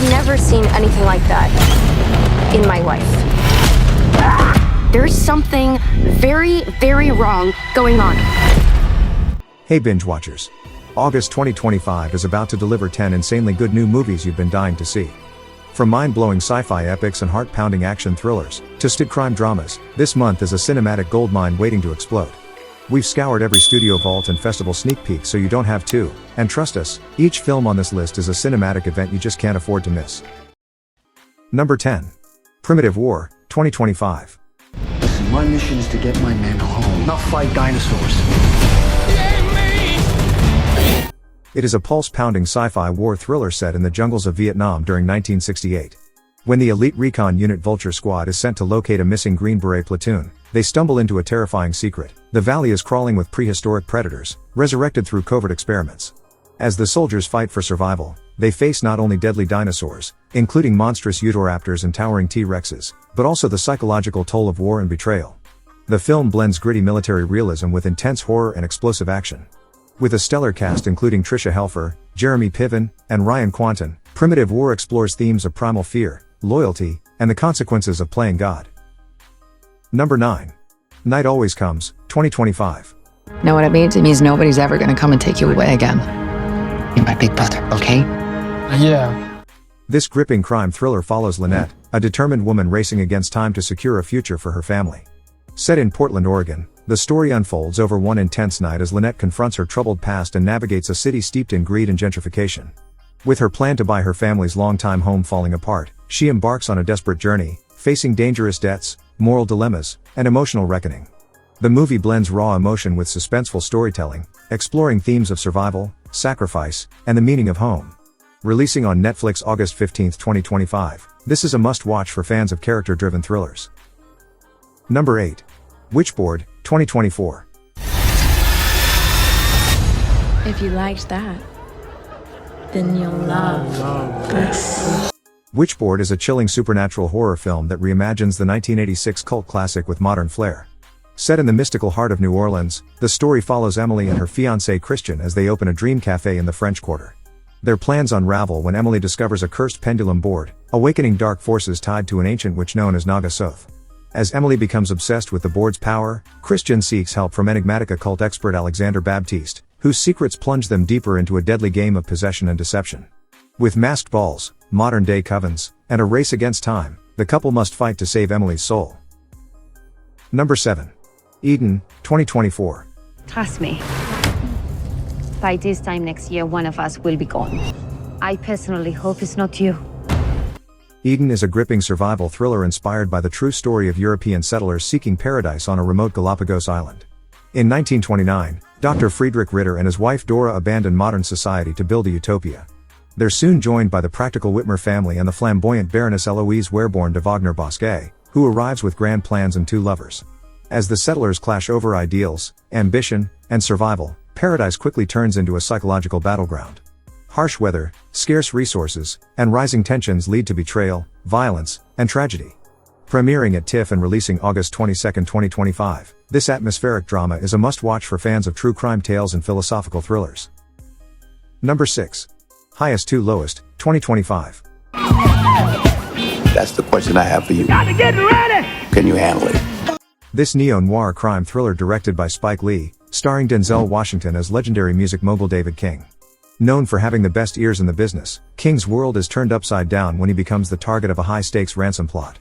I've never seen anything like that in my life. There's something very, very wrong going on. Hey binge watchers. August 2025 is about to deliver 10 insanely good new movies you've been dying to see. From mind-blowing sci-fi epics and heart-pounding action thrillers, to stid crime dramas, this month is a cinematic goldmine waiting to explode. We've scoured every studio vault and festival sneak peek so you don't have to, and trust us, each film on this list is a cinematic event you just can't afford to miss. Number 10. Primitive War, 2025. Listen, my mission is to get my men home, not fight dinosaurs. It is a pulse-pounding sci-fi war thriller set in the jungles of Vietnam during 1968. When the elite recon unit Vulture Squad is sent to locate a missing Green Beret platoon, they stumble into a terrifying secret. The valley is crawling with prehistoric predators, resurrected through covert experiments. As the soldiers fight for survival, they face not only deadly dinosaurs, including monstrous Utahraptors and towering T-Rexes, but also the psychological toll of war and betrayal. The film blends gritty military realism with intense horror and explosive action. With a stellar cast including Tricia Helfer, Jeremy Piven, and Ryan Quanten, Primitive War explores themes of primal fear, loyalty, and the consequences of playing God. Number 9. Night Always Comes, 2025. Know what it means? It means nobody's ever gonna come and take you away again. You're my big brother, okay? Yeah. This gripping crime thriller follows Lynette, a determined woman racing against time to secure a future for her family. Set in Portland, Oregon, the story unfolds over one intense night as Lynette confronts her troubled past and navigates a city steeped in greed and gentrification. With her plan to buy her family's longtime home falling apart, she embarks on a desperate journey, facing dangerous debts, moral dilemmas, and emotional reckoning. The movie blends raw emotion with suspenseful storytelling, exploring themes of survival, sacrifice, and the meaning of home. Releasing on Netflix August 15, 2025, this is a must-watch for fans of character-driven thrillers. Number 8. WITCHBOARD, 2024. If you liked that, then you'll love this. WITCHBOARD is a chilling supernatural horror film that reimagines the 1986 cult classic with modern flair. Set in the mystical heart of New Orleans, the story follows Emily and her fiancé Christian as they open a dream cafe in the French Quarter. Their plans unravel when Emily discovers a cursed pendulum board, awakening dark forces tied to an ancient witch known as Naga Soth. As Emily becomes obsessed with the board's power, Christian seeks help from enigmatic occult expert Alexander Baptiste, whose secrets plunge them deeper into a deadly game of possession and deception. With masked balls, modern-day covens, and a race against time, the couple must fight to save Emily's soul. Number 7. Eden, 2024. Trust me. By this time next year, one of us will be gone. I personally hope it's not you. Eden is a gripping survival thriller inspired by the true story of European settlers seeking paradise on a remote Galapagos island. In 1929, Dr. Friedrich Ritter and his wife Dora abandoned modern society to build a utopia. They're soon joined by the practical Whitmer family and the flamboyant Baroness Eloise Wehrborn de Wagner-Bosquet, who arrives with grand plans and 2 lovers. As the settlers clash over ideals, ambition, and survival, paradise quickly turns into a psychological battleground. Harsh weather, scarce resources, and rising tensions lead to betrayal, violence, and tragedy. Premiering at TIFF and releasing August 22, 2025, this atmospheric drama is a must-watch for fans of true crime tales and philosophical thrillers. Number 6. Highest to Lowest, 2025. That's the question I have for you. Got to get ready! Can you handle it? This neo-noir crime thriller directed by Spike Lee, starring Denzel Washington as legendary music mogul David King. Known for having the best ears in the business, King's world is turned upside down when he becomes the target of a high-stakes ransom plot.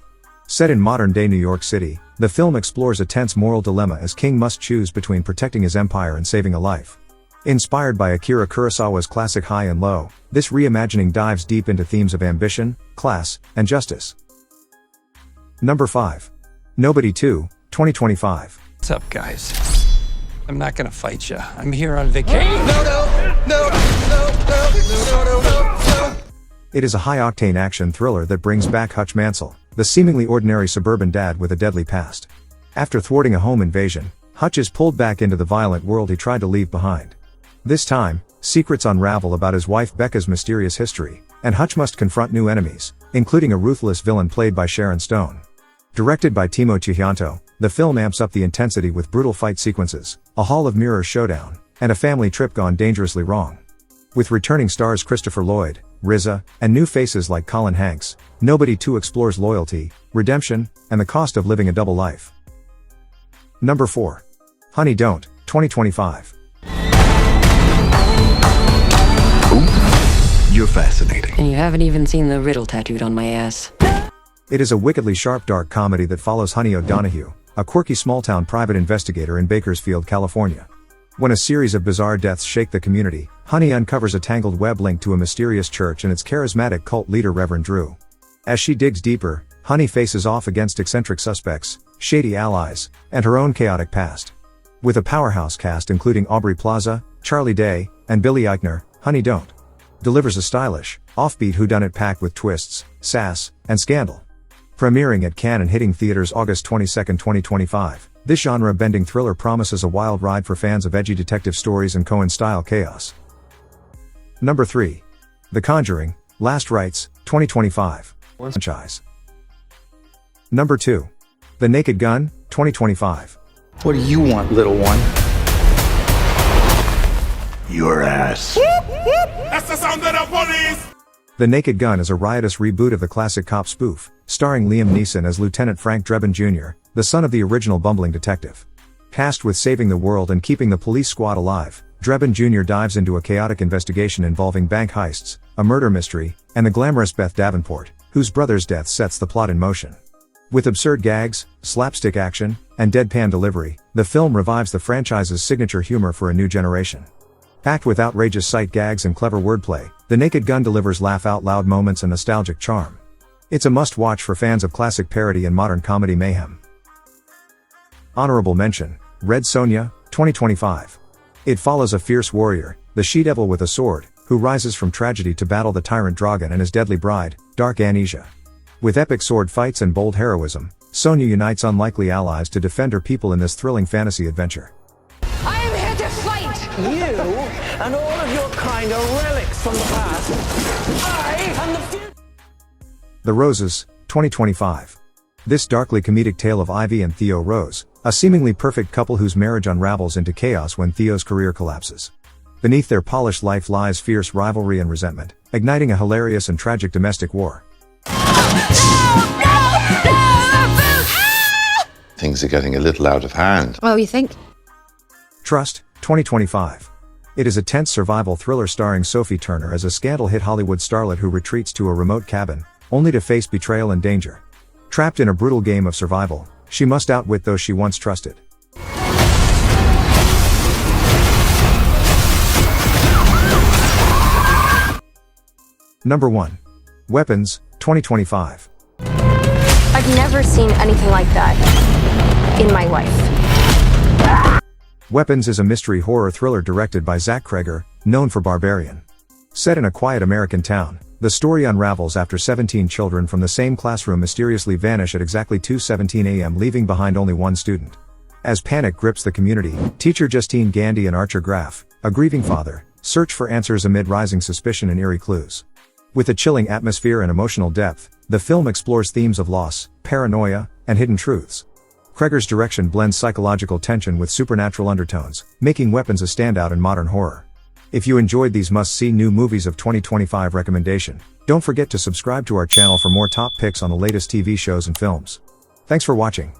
Set in modern-day New York City, the film explores a tense moral dilemma as King must choose between protecting his empire and saving a life. Inspired by Akira Kurosawa's classic High and Low, this reimagining dives deep into themes of ambition, class, and justice. Number 5. Nobody 2, 2025. What's up, guys? I'm not gonna fight you. I'm here on vacation. No. It is a high-octane action thriller that brings back Hutch Mansell, the seemingly ordinary suburban dad with a deadly past. After thwarting a home invasion, Hutch is pulled back into the violent world he tried to leave behind. This time, secrets unravel about his wife Becca's mysterious history, and Hutch must confront new enemies, including a ruthless villain played by Sharon Stone. Directed by Timo Tjahjanto, the film amps up the intensity with brutal fight sequences, a Hall of Mirrors showdown, and a family trip gone dangerously wrong. With returning stars Christopher Lloyd, RZA, and new faces like Colin Hanks, Nobody 2 explores loyalty, redemption, and the cost of living a double life. Number 4. Honey Don't, 2025. You're fascinating. And you haven't even seen the riddle tattooed on my ass. It is a wickedly sharp dark comedy that follows Honey O'Donohue, a quirky small-town private investigator in Bakersfield, California. When a series of bizarre deaths shake the community, Honey uncovers a tangled web linked to a mysterious church and its charismatic cult leader Reverend Drew. As she digs deeper, Honey faces off against eccentric suspects, shady allies, and her own chaotic past. With a powerhouse cast including Aubrey Plaza, Charlie Day, and Billy Eichner, Honey Don't delivers a stylish, offbeat whodunit packed with twists, sass, and scandal. Premiering at Cannes and hitting theaters August 22, 2025, this genre-bending thriller promises a wild ride for fans of edgy detective stories and Coen-style chaos. Number 3. The Conjuring, Last Rites, 2025. Franchise. Number 2. The Naked Gun, 2025. What do you want, little one? Your ass. That's the sound of the police! The Naked Gun is a riotous reboot of the classic cop spoof, starring Liam Neeson as Lieutenant Frank Drebin Jr., the son of the original bumbling detective. Tasked with saving the world and keeping the police squad alive, Drebin Jr. dives into a chaotic investigation involving bank heists, a murder mystery, and the glamorous Beth Davenport, whose brother's death sets the plot in motion. With absurd gags, slapstick action, and deadpan delivery, the film revives the franchise's signature humor for a new generation. Packed with outrageous sight gags and clever wordplay, The Naked Gun delivers laugh-out-loud moments and nostalgic charm. It's a must-watch for fans of classic parody and modern comedy mayhem. Honorable mention, Red Sonja, 2025. It follows a fierce warrior, the she-devil with a sword, who rises from tragedy to battle the tyrant Dragon and his deadly bride, Dark Amnesia. With epic sword fights and bold heroism, Sonja unites unlikely allies to defend her people in this thrilling fantasy adventure. I am here to fight! You and all of your kind are relics from the past. I am the future. The Roses, 2025. This darkly comedic tale of Ivy and Theo Rose, a seemingly perfect couple whose marriage unravels into chaos when Theo's career collapses. Beneath their polished life lies fierce rivalry and resentment, igniting a hilarious and tragic domestic war. Things are getting a little out of hand. Oh, you think? Trust, 2025. It is a tense survival thriller starring Sophie Turner as a scandal-hit Hollywood starlet who retreats to a remote cabin, only to face betrayal and danger. Trapped in a brutal game of survival, she must outwit those she once trusted. Number 1. Weapons, 2025. I've never seen anything like that in my life. Weapons is a mystery horror thriller directed by Zach Kreger, known for Barbarian. Set in a quiet American town, the story unravels after 17 children from the same classroom mysteriously vanish at exactly 2:17 a.m., leaving behind only one student. As panic grips the community, teacher Justine Gandy and Archer Graff, a grieving father, search for answers amid rising suspicion and eerie clues. With a chilling atmosphere and emotional depth, the film explores themes of loss, paranoia, and hidden truths. Kreger's direction blends psychological tension with supernatural undertones, making Weapons a standout in modern horror. If you enjoyed these must-see new movies of 2025 recommendation, don't forget to subscribe to our channel for more top picks on the latest TV shows and films. Thanks for watching.